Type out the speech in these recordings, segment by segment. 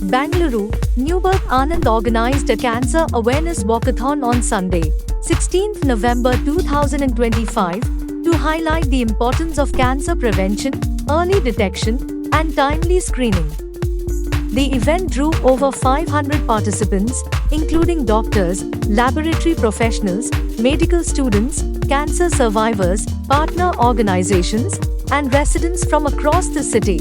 Bangalore, Newburgh Anand organized a cancer awareness walkathon on Sunday, 16th November 2025, to highlight the importance of cancer prevention, early detection, and timely screening. The event drew over 500 participants, including doctors, laboratory professionals, medical students, cancer survivors, partner organizations, and residents from across the city.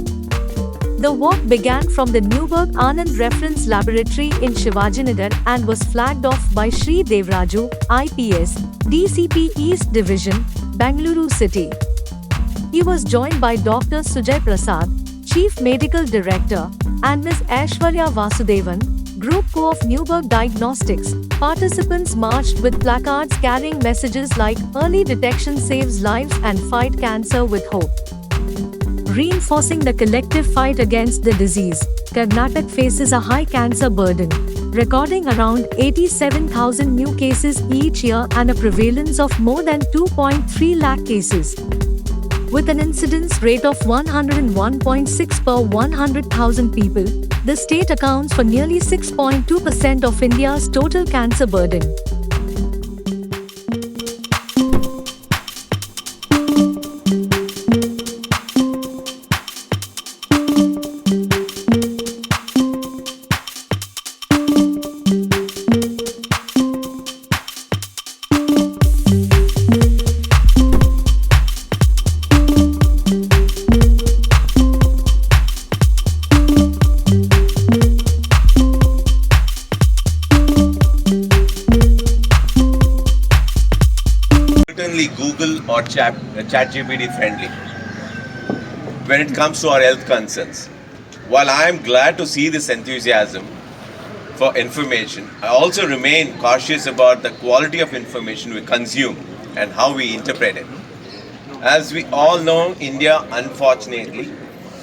The walk began from the Newburgh Anand Reference Laboratory in Shivajinagar and was flagged off by Sri Devraju, IPS, DCP East Division, Bangalore City. He was joined by Dr. Sujay Prasad, Chief Medical Director, and Ms. Aishwarya Vasudevan, Group Co of Newburgh Diagnostics. Participants marched with placards carrying messages like "Early detection saves lives" and "Fight cancer with hope." Reinforcing the collective fight against the disease, Karnataka faces a high cancer burden, recording around 87,000 new cases each year and a prevalence of more than 2.3 lakh cases. With an incidence rate of 101.6 per 100,000 people, the state accounts for nearly 6.2% of India's total cancer burden. Certainly Google or ChatGPT friendly when it comes to our health concerns. While I am glad to see this enthusiasm for information, I also remain cautious about the quality of information we consume and how we interpret it. As we all know, India unfortunately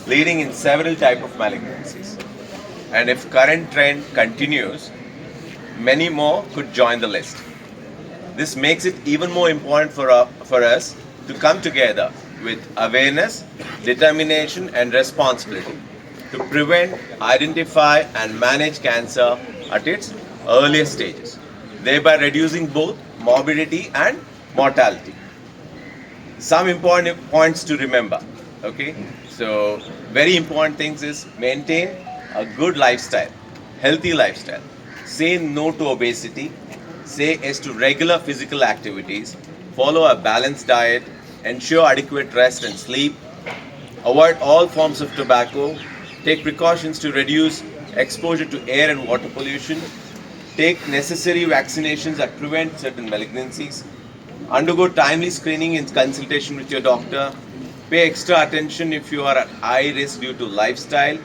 leading in several types of malignancies. And if current trend continues, many more could join the list. This makes it even more important for us to come together with awareness, determination, and responsibility to prevent, identify, and manage cancer at its earliest stages, thereby reducing both morbidity and mortality. Some important points to remember. Okay, so very important things is maintain a good lifestyle, healthy lifestyle. Say no to obesity. Say yes to regular physical activities, follow a balanced diet, ensure adequate rest and sleep, avoid all forms of tobacco, take precautions to reduce exposure to air and water pollution, take necessary vaccinations that prevent certain malignancies, undergo timely screening in consultation with your doctor, pay extra attention if you are at high risk due to lifestyle,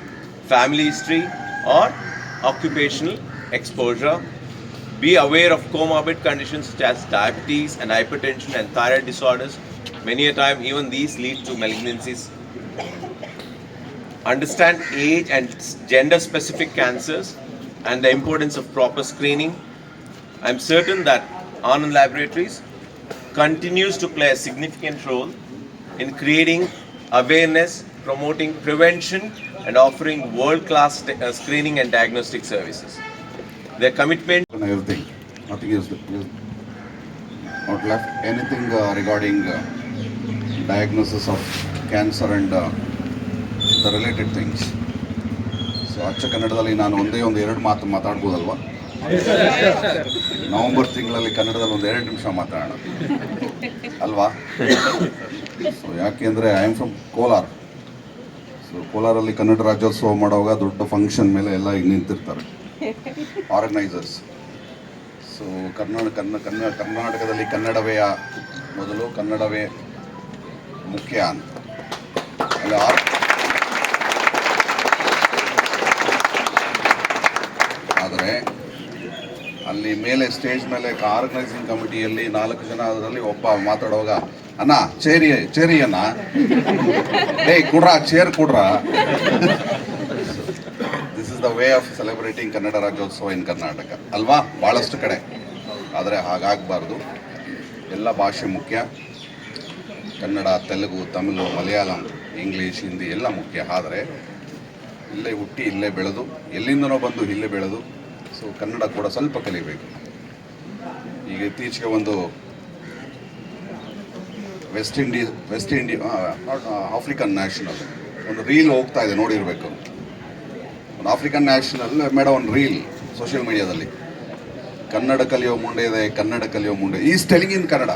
family history, or occupational exposure. Be aware of comorbid conditions such as diabetes and hypertension and thyroid disorders. Many a time, even these lead to malignancies. Understand age and gender-specific cancers and the importance of proper screening. I'm certain that Anand Laboratories continues to play a significant role in creating awareness, promoting prevention, and offering world-class screening and diagnostic services. Their commitment. Everything, nothing is not left. Anything regarding diagnosis of cancer and the related things. So, ಅಚ್ಚ ಕನ್ನಡದಲ್ಲಿ ನಾನು ಒಂದೇ ಎರಡು ಮಾತು ಮಾತಾಡ್ಬೋದಲ್ವಾ? November ತಿಂಗಳಲ್ಲಿ ಕನ್ನಡದಲ್ಲಿ 2 ನಿಮಿಷ ಮಾತಾಡೋಣ ಅಲ್ವಾ? ಸೊ ಯಾಕೆಂದರೆ I am from Kolar. So ಕೋಲಾರಲ್ಲಿ ಕನ್ನಡ ರಾಜ್ಯೋತ್ಸವ ಮಾಡುವಾಗ ದೊಡ್ಡ ಫಂಕ್ಷನ್ ಮೇಲೆ ಎಲ್ಲ ಈಗ ನಿಂತಿರ್ತಾರೆ ಆರ್ಗನೈಸರ್ಸ್. ಸೊ ಕರ್ನಾಟಕದಲ್ಲಿ ಕನ್ನಡವೇ ಮೊದಲು, ಕನ್ನಡವೇ ಮುಖ್ಯ ಅಂತ ಅಲ್ಲಿ ಆದರೆ ಅಲ್ಲಿ ಮೇಲೆ ಸ್ಟೇಜ್ ಮೇಲೆ ಆರ್ಗನೈಸಿಂಗ್ ಕಮಿಟಿಯಲ್ಲಿ 4 ಜನ ಅದರಲ್ಲಿ ಒಬ್ಬ ಮಾತಾಡುವಾಗ ಅಣ್ಣ ಚೇರಿ ಅಣ್ಣ ಕುಡ್ರ ಚೇರ್ ಕುಡ್ರ. This is the way of celebrating Kannada Rajyotsava in Karnataka ಅಲ್ವಾ? ಭಾಳಷ್ಟು ಕಡೆ. ಆದರೆ ಹಾಗಾಗಬಾರ್ದು. ಎಲ್ಲ ಭಾಷೆ ಮುಖ್ಯ. ಕನ್ನಡ, ತೆಲುಗು, ತಮಿಳು, ಮಲಯಾಳಂ, ಇಂಗ್ಲೀಷ್, ಹಿಂದಿ ಎಲ್ಲ ಮುಖ್ಯ. ಆದರೆ ಇಲ್ಲೇ ಹುಟ್ಟಿ ಇಲ್ಲೇ ಬೆಳೆದು ಎಲ್ಲಿಂದನೋ ಬಂದು ಇಲ್ಲೇ ಬೆಳೆದು ಸೊ ಕನ್ನಡ ಕೂಡ ಸ್ವಲ್ಪ ಕಲಿಬೇಕು. ಈಗ ಇತ್ತೀಚೆಗೆ ಒಂದು ವೆಸ್ಟ್ ಆಫ್ರಿಕನ್ ನ್ಯಾಷನಲ್ ಒಂದು ರೀಲ್ ಹೋಗ್ತಾ ಇದೆ, ನೋಡಿರಬೇಕು. ಒಂದು ಆಫ್ರಿಕನ್ ನ್ಯಾಷನಲ್ ಮೇಡ ಒಂದು ರೀಲ್ ಸೋಷಿಯಲ್ ಮೀಡಿಯಾದಲ್ಲಿ, ಕನ್ನಡ ಕಲಿಯೋ ಮುಂಡೆ ಇದೆ, ಕನ್ನಡ ಕಲಿಯೋ ಮುಂಡೆ is telling in Kannada.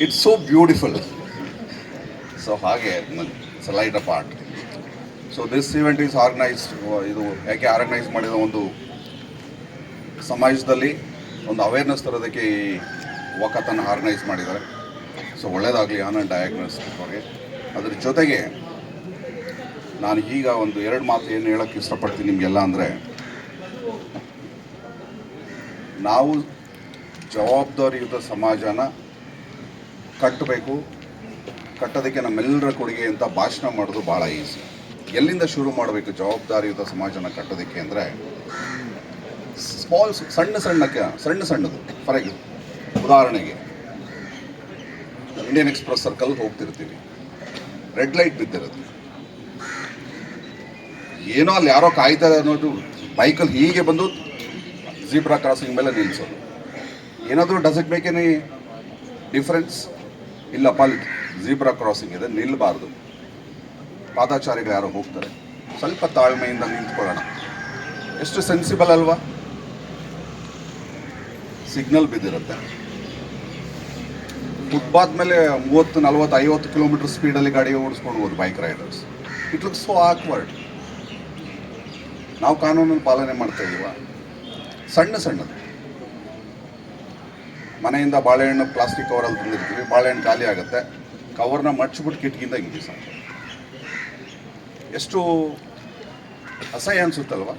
It's so beautiful. So ಹಾಗೆ it's a light a part. So this event is organised. ಇದು ಯಾಕೆ ಆರ್ಗನೈಸ್ ಮಾಡಿದ, ಒಂದು ಸಮಾಜದಲ್ಲಿ ಒಂದು ಅವೇರ್ನೆಸ್ ತರೋದಕ್ಕೆ ಈ ವಾಕಥಾನ್ ಆರ್ಗನೈಸ್ ಮಾಡಿದ್ದಾರೆ. ಸೊ ಒಳ್ಳೆಯದಾಗಲಿ ಆನಂದ್ ಡಯಾಗ್ನೋಸ್ಟಿಕ್ ಅವ್ರಿಗೆ. ಅದ್ರ ಜೊತೆಗೆ ನಾನು ಈಗ ಒಂದು 2 ಮಾತು ಏನು ಹೇಳೋಕ್ಕೆ ಇಷ್ಟಪಡ್ತೀನಿ ನಿಮಗೆಲ್ಲ ಅಂದರೆ, ನಾವು ಜವಾಬ್ದಾರಿಯುತ ಸಮಾಜನ ಕಟ್ಟಬೇಕು. ಕಟ್ಟೋದಕ್ಕೆ ನಮ್ಮೆಲ್ಲರ ಕೊಡುಗೆ ಅಂತ ಭಾಷಣ ಮಾಡೋದು ಭಾಳ ಈಸಿ. ಎಲ್ಲಿಂದ ಶುರು ಮಾಡಬೇಕು ಜವಾಬ್ದಾರಿಯುತ ಸಮಾಜನ ಕಟ್ಟೋದಕ್ಕೆ ಅಂದರೆ, ಸಣ್ಣದು. ಫಾರ್ ಉದಾಹರಣೆಗೆ ಇಂಡಿಯನ್ ಎಕ್ಸ್ಪ್ರೆಸ್ ಸರ್ಕಲ್ ಹೋಗ್ತಿರ್ತೀವಿ, ರೆಡ್ ಲೈಟ್ ಬಿದ್ದಿರುತ್ತೆ, ಏನೋ ಅಲ್ಲಿ ಯಾರೋ ಕಾಯ್ತಾ ಅನ್ನೋದು ಬೈಕಲ್ಲಿ ಹೀಗೆ ಬಂದು ಝೀಬ್ರಾ ಕ್ರಾಸಿಂಗ್ ಮೇಲೆ ನಿಲ್ಲಿಸೋದು. ಏನಾದರೂ does it make any difference? ಇಲ್ಲಪ್ಪ, ಅಲ್ಲಿ ಝೀಬ್ರಾ ಕ್ರಾಸಿಂಗ್ ಇದೆ, ನಿಲ್ಲಬಾರ್ದು. ಪಾದಾಚಾರಿಗಳು ಯಾರೋ ಹೋಗ್ತಾರೆ, ಸ್ವಲ್ಪ ತಾಳ್ಮೆಯಿಂದ ನಿಂತ್ಕೊಳ್ಳೋಣ. ಎಷ್ಟು ಸೆನ್ಸಿಬಲ್ ಅಲ್ವಾ? ಸಿಗ್ನಲ್ ಬಿದ್ದಿರುತ್ತೆ, ಫುಟ್ಪಾತ್ ಮೇಲೆ 30, 40, 50 ಕಿಲೋಮೀಟರ್ ಸ್ಪೀಡಲ್ಲಿ ಗಾಡಿ ಓಡಿಸ್ಕೊಂಡು ಹೋಗೋದು bike Riders. It looks so awkward. ನಾವು ಕಾನೂನನ್ನು ಪಾಲನೆ ಮಾಡ್ತಾ ಇದೀವ? ಸಣ್ಣದು. ಮನೆಯಿಂದ ಬಾಳೆಹಣ್ಣು ಪ್ಲಾಸ್ಟಿಕ್ ಕವರಲ್ಲಿ ತಂದಿರ್ತೀವಿ, ಬಾಳೆಹಣ್ಣು ಖಾಲಿ ಆಗುತ್ತೆ, ಕವರ್ನ ಮಡ್ಚಿಬಿಟ್ಟು ಕಿಟಕಿಯಿಂದ ಹಿಂಗೆ ಸಾಕು. ಎಷ್ಟು ಅಸಹ್ಯ ಅನಿಸುತ್ತಲ್ವ?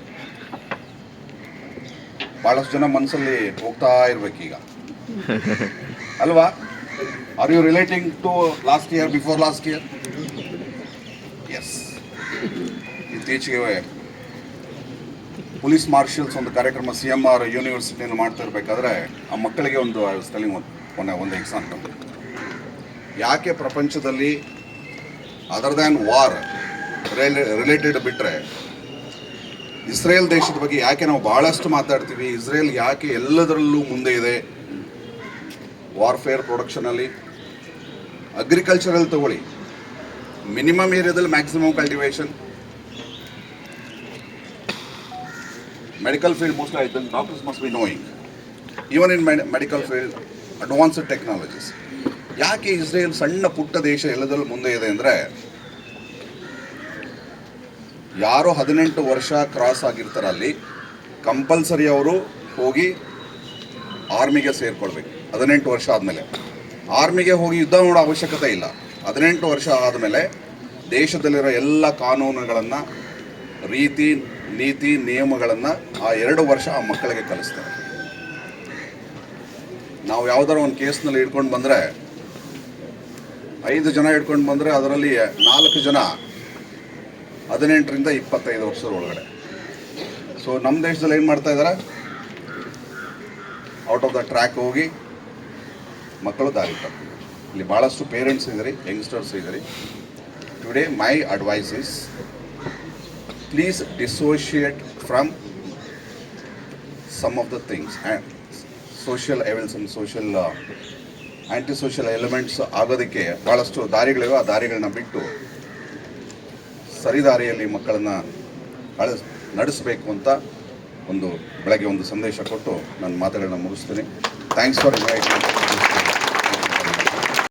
ಭಾಳಷ್ಟು ಜನ ಮನಸ್ಸಲ್ಲಿ ಹೋಗ್ತಾ ಇರ್ಬೇಕೀಗ ಅಲ್ವಾ? Are you relating to last year, before last year? Yes. ಇತ್ತೀಚೆಗೆ ಪೊಲೀಸ್ ಮಾರ್ಷಲ್ಸ್ ಒಂದು ಕಾರ್ಯಕ್ರಮ CMR ಯೂನಿವರ್ಸಿಟಿಯಲ್ಲಿ ಮಾಡ್ತಾ ಇರಬೇಕಾದ್ರೆ ಆ ಮಕ್ಕಳಿಗೆ ಒಂದು ಒಂದು ಎಕ್ಸಾಂಪಲ್. ಯಾಕೆ ಪ್ರಪಂಚದಲ್ಲಿ ಅದರ್ ದ್ಯಾನ್ ವಾರ್ ರಿಲೇಟೆಡ್ ಬಿಟ್ಟರೆ ಇಸ್ರೇಲ್ ದೇಶದ ಬಗ್ಗೆ ಯಾಕೆ ನಾವು ಭಾಳಷ್ಟು ಮಾತಾಡ್ತೀವಿ? ಇಸ್ರೇಲ್ ಯಾಕೆ ಎಲ್ಲದರಲ್ಲೂ ಮುಂದೆ ಇದೆ? ವಾರ್ಫೇರ್ ಪ್ರೊಡಕ್ಷನಲ್ಲಿ, ಅಗ್ರಿಕಲ್ಚರಲ್ಲಿ ತಗೊಳ್ಳಿ, ಮಿನಿಮಮ್ ಏರಿಯಾದಲ್ಲಿ maximum cultivation. Medical field mostly I think doctors must be knowing, even in medical field advanced technologies. ಯಾಕೆ ಇಸ್ರೇಲ್ ಸಣ್ಣ ಪುಟ್ಟ ದೇಶ ಎಲ್ಲದರಲ್ಲೂ ಮುಂದೆ ಇದೆ ಅಂದರೆ, ಯಾರು 18 ವರ್ಷ ಕ್ರಾಸ್ ಆಗಿರ್ತಾರೆ ಅಲ್ಲಿ ಕಂಪಲ್ಸರಿ ಅವರು ಹೋಗಿ ಆರ್ಮಿಗೆ ಸೇರ್ಕೊಳ್ಬೇಕು. 18 ವರ್ಷ ಆದಮೇಲೆ ಆರ್ಮಿಗೆ ಹೋಗಿ ಯುದ್ಧ ಮಾಡೋ ಅವಶ್ಯಕತೆ ಇಲ್ಲ. 18 ವರ್ಷ ಆದಮೇಲೆ ದೇಶದಲ್ಲಿರೋ ಎಲ್ಲ ಕಾನೂನುಗಳನ್ನು, ರೀತಿ ನೀತಿ ನಿಯಮಗಳನ್ನು ಆ 2 ವರ್ಷ ಆ ಮಕ್ಕಳಿಗೆ ಕಲಿಸ್ತಾರೆ. ನಾವು ಯಾವುದಾದ್ರು ಒಂದು ಕೇಸ್ನಲ್ಲಿ ಹಿಡ್ಕೊಂಡು ಬಂದರೆ, 5 ಜನ ಹಿಡ್ಕೊಂಡು ಬಂದರೆ ಅದರಲ್ಲಿ 4 ಜನ 18ರಿಂದ 25 ವರ್ಷದ ಒಳಗಡೆ. ಸೊ ನಮ್ಮ ದೇಶದಲ್ಲಿ ಏನು ಮಾಡ್ತಾ ಇದ್ದಾರೆ? ಔಟ್ ಆಫ್ ದ ಟ್ರ್ಯಾಕ್ ಹೋಗಿ ಮಕ್ಕಳು ದಾರಿ ತಪ್ಪಿದ್ದಾರೆ. ಇಲ್ಲಿ ಭಾಳಷ್ಟು ಪೇರೆಂಟ್ಸ್ ಇದ್ದೀರಿ, ಯಂಗ್ಸ್ಟರ್ಸ್ ಇದ್ದೀರಿ. Today my advice is, please dissociate from some of the things and social evils and social anti social elements ಆಗೋದಕ್ಕೆ ಭಾಳಷ್ಟು ದಾರಿಗಳಿವೆ. ಆ ದಾರಿಗಳನ್ನ ಬಿಟ್ಟು ಸರಿದಾರಿಯಲ್ಲಿ ಮಕ್ಕಳನ್ನು ನಡೆಸಬೇಕು ಅಂತ ಬೆಳಗ್ಗೆ ಒಂದು ಸಂದೇಶ ಕೊಟ್ಟು ನನ್ನ ಮಾತುಗಳನ್ನ ಮುಗಿಸ್ತೀನಿ. Thanks for inviting.